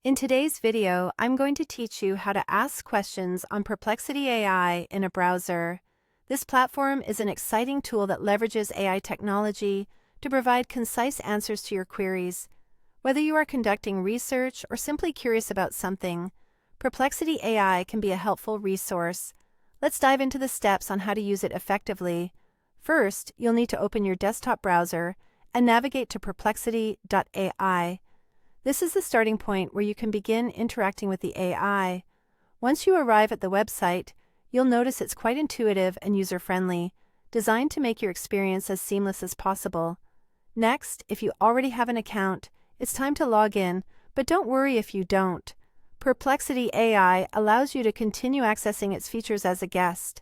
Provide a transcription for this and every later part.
In today's video, I'm going to teach you how to ask questions on Perplexity AI in a browser. This platform is an exciting tool that leverages AI technology to provide concise answers to your queries. Whether you are conducting research or simply curious about something, Perplexity AI can be a helpful resource. Let's dive into the steps on how to use it effectively. First, you'll need to open your desktop browser and navigate to perplexity.ai. This is the starting point where you can begin interacting with the AI. Once you arrive at the website, you'll notice it's quite intuitive and user-friendly, designed to make your experience as seamless as possible. Next, if you already have an account, it's time to log in, but don't worry if you don't. Perplexity AI allows you to continue accessing its features as a guest.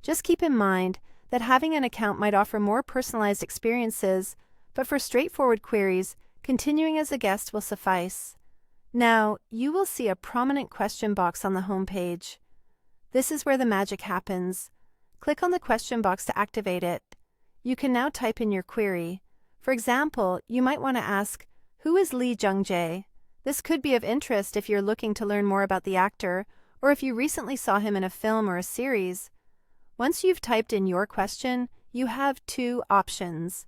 Just keep in mind that having an account might offer more personalized experiences, but for straightforward queries, continuing as a guest will suffice. Now, you will see a prominent question box on the home page. This is where the magic happens. Click on the question box to activate it. You can now type in your query. For example, you might want to ask, "Who is Lee Jung-jae?" This could be of interest if you're looking to learn more about the actor, or if you recently saw him in a film or a series. Once you've typed in your question, you have two options.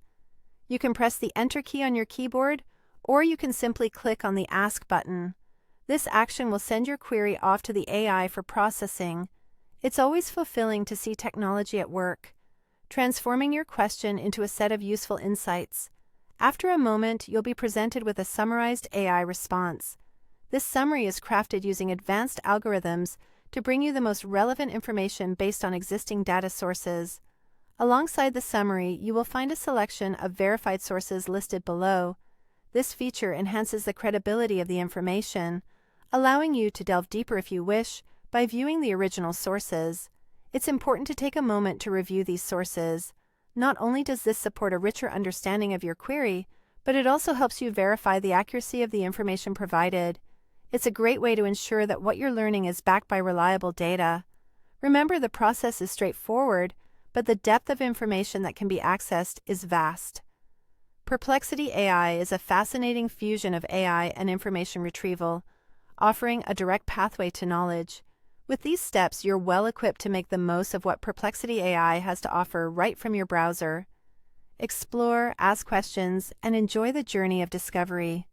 You can press the Enter key on your keyboard, or you can simply click on the Ask button. This action will send your query off to the AI for processing. It's always fulfilling to see technology at work, transforming your question into a set of useful insights. After a moment, you'll be presented with a summarized AI response. This summary is crafted using advanced algorithms to bring you the most relevant information based on existing data sources. Alongside the summary, you will find a selection of verified sources listed below. This feature enhances the credibility of the information, allowing you to delve deeper if you wish by viewing the original sources. It's important to take a moment to review these sources. Not only does this support a richer understanding of your query, but it also helps you verify the accuracy of the information provided. It's a great way to ensure that what you're learning is backed by reliable data. Remember, the process is straightforward, but the depth of information that can be accessed is vast. Perplexity AI is a fascinating fusion of AI and information retrieval, offering a direct pathway to knowledge. With these steps, you're well equipped to make the most of what Perplexity AI has to offer right from your browser. Explore, ask questions, and enjoy the journey of discovery.